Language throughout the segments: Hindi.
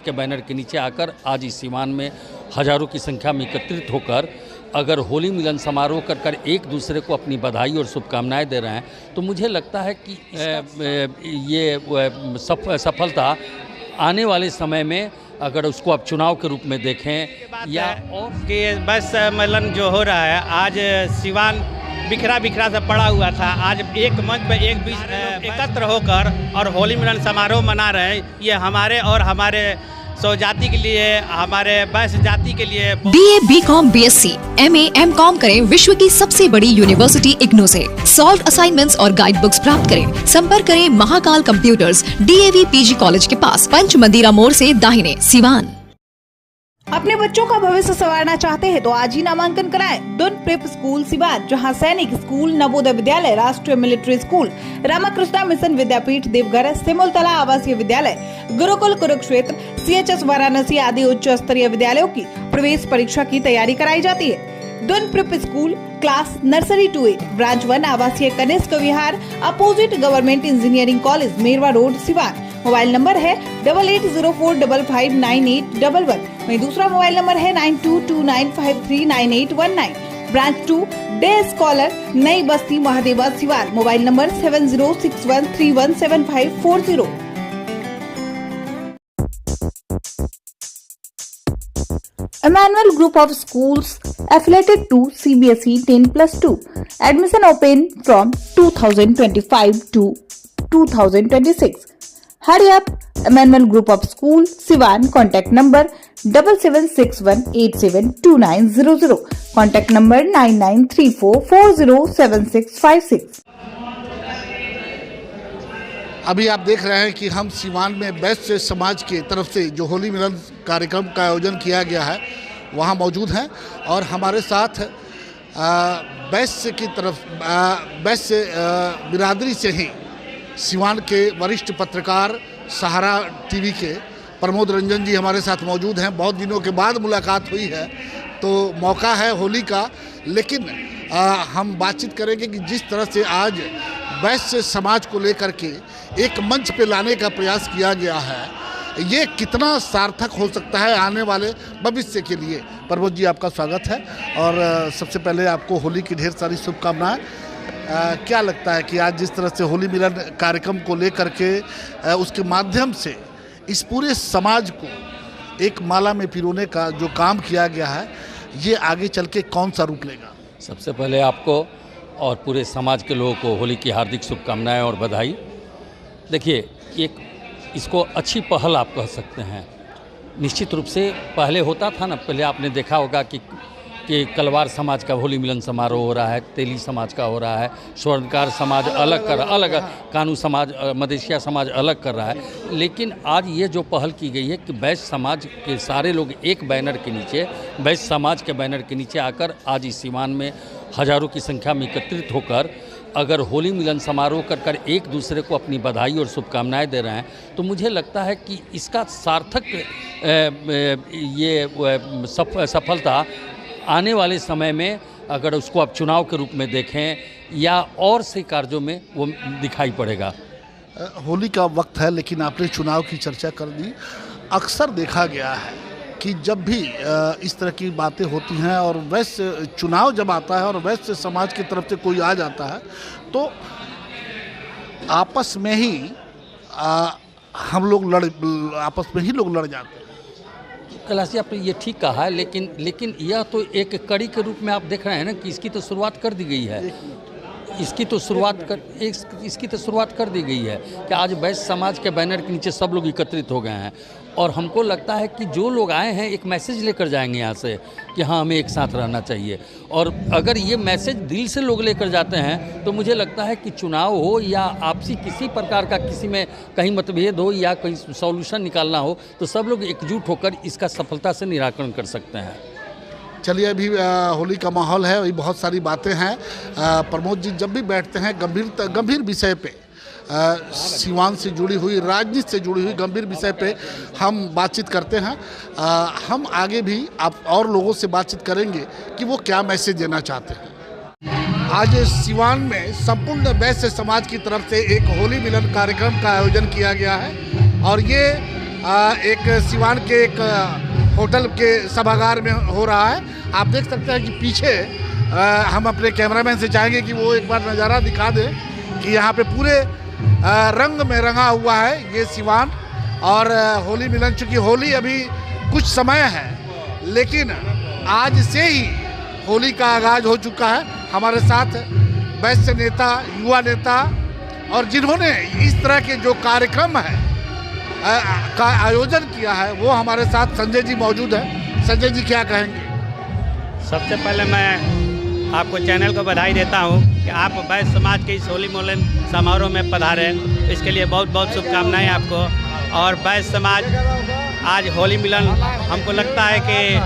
के बैनर के नीचे आकर आज इस सिवान में हजारों की संख्या में एकत्रित होकर अगर होली मिलन समारोह कर एक दूसरे को अपनी बधाई और शुभकामनाएं दे रहे हैं, तो मुझे लगता है कि ये सफलता आने वाले समय में अगर उसको आप चुनाव के रूप में देखें या और कि बस मिलन जो हो रहा है, आज सिवान बिखरा सा पड़ा हुआ था, आज एक मंच पर एक बीच एकत्र होकर और होली मिलन समारोह मना रहे हैं। ये हमारे और हमारे सौ जाति के लिए, हमारे बैस जाति के लिए BA, BCom, BSc, MA, MCom करें विश्व की सबसे बड़ी यूनिवर्सिटी इग्नू से। सॉल्व असाइनमेंट्स और गाइड बुक्स प्राप्त करें। संपर्क करें Mahakal computers, DAV PG college के पास, पंच मंदिरा मोड़ से दाहिने, सिवान। अपने बच्चों का भविष्य संवारना चाहते हैं तो आज ही नामांकन कराएं। दुन प्रेप स्कूल सिवान, जहां सैनिक स्कूल, नवोदय विद्यालय, राष्ट्रीय मिलिट्री स्कूल, रामाकृष्णा मिशन विद्यापीठ देवघर, सिमुलतला आवासीय विद्यालय, गुरुकुल कुरुक्षेत्र, CHS वाराणसी आदि उच्च स्तरीय विद्यालयों की प्रवेश परीक्षा की तैयारी कराई जाती है। Doon prep school class nursery to 8, branch 1, आवासीय Kanishk Vihar, opposite government engineering college, Merwa road, Siwan. Mobile number है 8804559811। वहीं दूसरा मोबाइल नंबर है 9229539819। ब्रांच 2 डे स्कॉलर, नई बस्ती, Mahadeva, Siwan. Mobile number 7061317540। Emmanuel Group of Schools affiliated to CBSE 10+2. Admission open from 2025 to 2026. Hurry up! Emmanuel Group of School, Siwan. Contact number 7761872900. Contact number 9934407656. अभी आप देख रहे हैं कि हम सिवान में वैश्य समाज की तरफ से जो होली मिलन कार्यक्रम का आयोजन किया गया है वहाँ मौजूद हैं और हमारे साथ वैश्य की तरफ वैश्य बिरादरी से ही सिवान के वरिष्ठ पत्रकार सहारा टीवी के प्रमोद रंजन जी हमारे साथ मौजूद हैं। बहुत दिनों के बाद मुलाकात हुई है तो मौका है होली का, लेकिन हम बातचीत करेंगे कि जिस तरह से आज वैश्य समाज को लेकर के एक मंच पे लाने का प्रयास किया गया है, ये कितना सार्थक हो सकता है आने वाले भविष्य के लिए। प्रमोद जी, आपका स्वागत है और सबसे पहले आपको होली की ढेर सारी शुभकामनाएं। क्या लगता है कि आज जिस तरह से होली मिलन कार्यक्रम को लेकर के उसके माध्यम से इस पूरे समाज को एक माला में पिरोने का जो काम किया गया है, ये आगे चल के कौन सा रूप लेगा? सबसे पहले आपको और पूरे समाज के लोगों को होली की हार्दिक शुभकामनाएं और बधाई। देखिए, एक इसको अच्छी पहल आप कह सकते हैं। निश्चित रूप से पहले होता था ना, पहले आपने देखा होगा कि कलवार समाज का होली मिलन समारोह हो रहा है, तेली समाज का हो रहा है, स्वर्णकार समाज अलग कानू समाज, मदेशिया समाज अलग कर रहा है। लेकिन आज ये जो पहल की गई है कि वैश्य समाज के सारे लोग एक बैनर के नीचे, वैश्य समाज के बैनर के नीचे आकर आज इस सिवान में हजारों की संख्या में एकत्रित होकर अगर होली मिलन समारोह कर एक दूसरे को अपनी बधाई और शुभकामनाएं दे रहे हैं, तो मुझे लगता है कि इसका सार्थक ये सफलता आने वाले समय में अगर उसको आप चुनाव के रूप में देखें या और से कार्यों में वो दिखाई पड़ेगा। होली का वक्त है, लेकिन आपने चुनाव की चर्चा कर दी। अक्सर देखा गया है कि जब भी इस तरह की बातें होती हैं और वैश्य चुनाव जब आता है और वैश्य समाज की तरफ से कोई आ जाता है तो आपस में ही हम लोग आपस में ही लोग लड़ जाते हैं। कैलाश जी, आपने ये ठीक कहा है, लेकिन यह तो एक कड़ी के रूप में आप देख रहे हैं ना कि इसकी तो शुरुआत कर दी गई है। इसकी तो शुरुआत कर दी गई है कि आज वैश्य समाज के बैनर के नीचे सब लोग एकत्रित हो गए हैं और हमको लगता है कि जो लोग आए हैं एक मैसेज लेकर जाएंगे यहाँ से कि हाँ, हमें एक साथ रहना चाहिए। और अगर ये मैसेज दिल से लोग लेकर जाते हैं तो मुझे लगता है कि चुनाव हो या आपसी किसी प्रकार का किसी में कहीं मतभेद हो या कहीं सॉल्यूशन निकालना हो तो सब लोग एकजुट होकर इसका सफलता से निराकरण कर सकते हैं। चलिए, अभी होली का माहौल है, अभी बहुत सारी बातें हैं। प्रमोद जी जब भी बैठते हैं गंभीर विषय पे, सिवान से जुड़ी हुई, राजनीति से जुड़ी हुई गंभीर विषय पे हम बातचीत करते हैं। हम आगे भी आप और लोगों से बातचीत करेंगे कि वो क्या मैसेज देना चाहते हैं। आज सिवान में संपूर्ण वैश्य समाज की तरफ से एक होली मिलन कार्यक्रम का आयोजन किया गया है और ये एक सिवान के एक होटल के सभागार में हो रहा है। आप देख सकते हैं कि पीछे हम अपने कैमरामैन से चाहेंगे कि वो एक बार नज़ारा दिखा दें कि यहाँ पे पूरे रंग में रंगा हुआ है ये सिवान। और होली मिलन, चूँकि होली अभी कुछ समय है, लेकिन आज से ही होली का आगाज़ हो चुका है। हमारे साथ वरिष्ठ नेता, युवा नेता और जिन्होंने इस तरह के जो कार्यक्रम है का आयोजन किया है, वो हमारे साथ संजय जी मौजूद हैं। संजय जी क्या कहेंगे? सबसे पहले मैं आपको चैनल को बधाई देता हूं कि आप वैश्य समाज के इस होली मिलन समारोह में पधारे। इसके लिए बहुत बहुत शुभकामनाएं आपको। और वैश्य समाज आज होली मिलन, हमको लगता है कि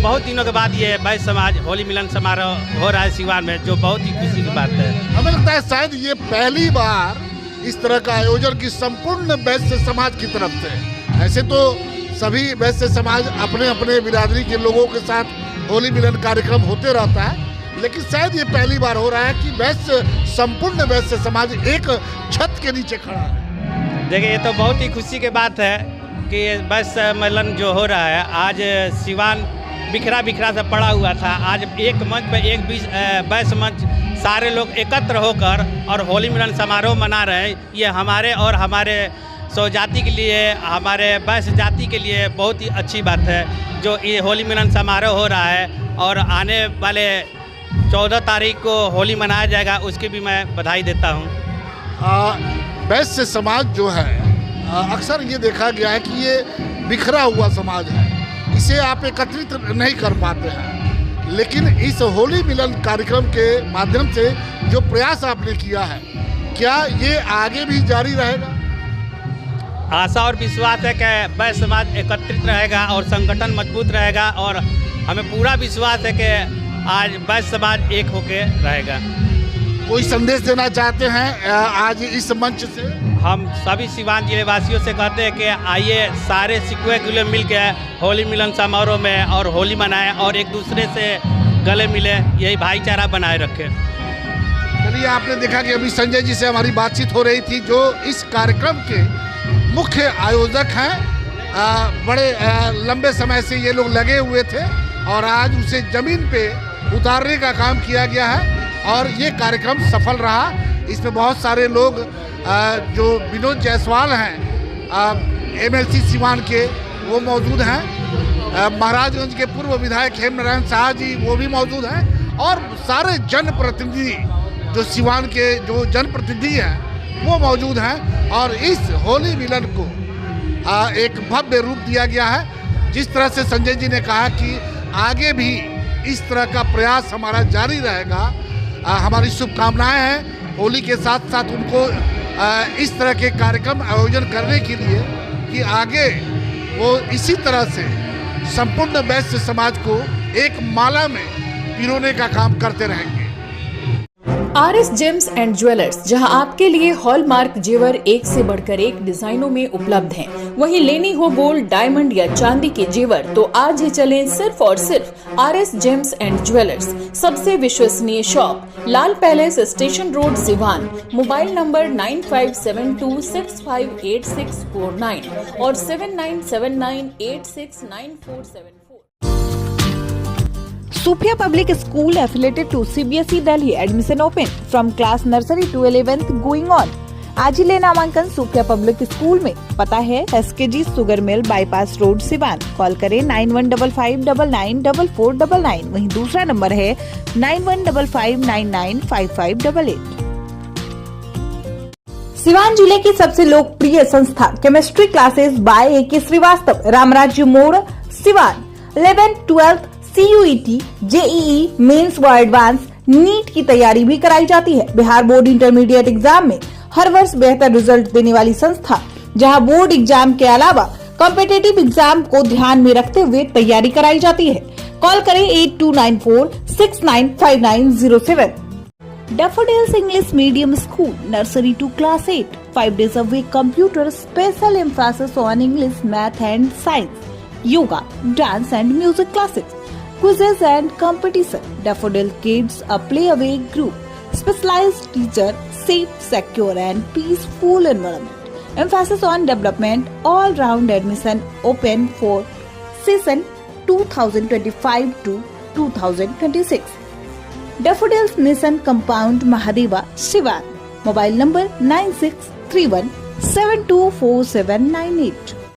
बहुत दिनों के बाद ये वैश्य समाज होली मिलन समारोह हो रहा है सिवान में, जो बहुत ही खुशी की बात है। हमें लगता है शायद ये पहली बार इस तरह का आयोजन की संपूर्ण वैश्य समाज की तरफ से। ऐसे तो सभी वैश्य समाज अपने अपने बिरादरी के लोगों के साथ होली मिलन कार्यक्रम होते रहता है, लेकिन शायद ये पहली बार हो रहा है कि संपूर्ण वैश्य समाज एक छत के नीचे खड़ा है। देखिए, ये तो बहुत ही खुशी की बात है कि वैश्य मिलन जो हो रहा है, आज सिवान बिखरा बिखरा सा पड़ा हुआ था। आज एक मंच पे एक वैश्य मंच सारे लोग एकत्र होकर और होली मिलन समारोह मना रहे हैं। ये हमारे और हमारे सौ जाति के लिए, हमारे वैश्य जाति के लिए बहुत ही अच्छी बात है जो ये होली मिलन समारोह हो रहा है। और आने वाले 14 तारीख को होली मनाया जाएगा, उसकी भी मैं बधाई देता हूँ। वैश्य समाज जो है, अक्सर ये देखा गया है कि ये बिखरा हुआ समाज है, इसे आप एकत्रित नहीं कर पाते हैं। लेकिन इस होली मिलन कार्यक्रम के माध्यम से जो प्रयास आपने किया है, क्या ये आगे भी जारी रहेगा? आशा और विश्वास है कि वैश्य समाज एकत्रित रहेगा और संगठन मजबूत रहेगा। और हमें पूरा विश्वास है कि आज वैश्य समाज एक होके रहेगा। कोई संदेश देना चाहते हैं आज इस मंच से? हम सभी सिवान जिले वासियों से कहते हैं कि आइए सारे सिकुए गिले मिल के होली मिलन समारोह में और होली मनाएं और एक दूसरे से गले मिले, यही भाईचारा बनाए रखें। चलिए, आपने देखा कि अभी संजय जी से हमारी बातचीत हो रही थी, जो इस कार्यक्रम के मुख्य आयोजक हैं। बड़े लंबे समय से ये लोग लगे हुए थे और आज उसे ज़मीन पे उतारने का काम किया गया है और ये कार्यक्रम सफल रहा। इसमें बहुत सारे लोग जो विनोद जायसवाल हैं MLC सिवान के, वो मौजूद हैं। महाराजगंज के पूर्व विधायक हेमनारायण शाह जी, वो भी मौजूद हैं। और सारे जनप्रतिनिधि जो सिवान के जो जनप्रतिनिधि हैं, वो मौजूद हैं। और इस होली मिलन को एक भव्य रूप दिया गया है। जिस तरह से संजय जी ने कहा कि आगे भी इस तरह का प्रयास हमारा जारी रहेगा, हमारी शुभकामनाएं हैं होली के साथ साथ उनको इस तरह के कार्यक्रम आयोजन करने के लिए कि आगे वो इसी तरह से संपूर्ण वैश्य समाज को एक माला में पिरोने का काम करते रहेंगे। RS जेम्स एंड ज्वेलर्स, जहां आपके लिए हॉलमार्क जेवर एक से बढ़कर एक डिजाइनों में उपलब्ध हैं। वहीं लेनी हो गोल्ड, डायमंड या चांदी के जेवर, तो आज ही चलें सिर्फ और सिर्फ RS जेम्स एंड ज्वेलर्स। सबसे विश्वसनीय shop, Lal palace, station road, Siwan. Mobile number 9572658649 और 7979869474। Sophia Public School affiliated to CBSE Delhi. Admission open from class nursery to 11th going on. आज ही ले नामांकन सोफिया पब्लिक स्कूल में। पता है SKG sugar mill, bypass road, Siwan. Call करें 9155994499। वहीं दूसरा नंबर है 9155995588। सिवान जिले की सबसे लोकप्रिय संस्था chemistry classes by AK Shrivastava, Ramrajya Mor, Siwan. 11th 12th CUET, JEE mains व एडवांस नीट की तैयारी भी कराई जाती है। बिहार बोर्ड इंटरमीडिएट एग्जाम में हर वर्ष बेहतर रिजल्ट देने वाली संस्था, जहां बोर्ड एग्जाम के अलावा कॉम्पिटिटिव एग्जाम को ध्यान में रखते हुए तैयारी कराई जाती है। कॉल करें 8294695907। Daffodils English Medium School, Nursery to Class 8, 5 days a week computer, special emphasis on English, Math and Science, Yoga, Dance and Music classes, quizzes and competition. Daffodil Kids, a play-away group, specialized teacher, safe, secure and peaceful environment. Emphasis on development, all-round admission open for session 2025 to 2026. Daffodils Mission Compound, Mahadeva, Siwan. Mobile number 9631 724798.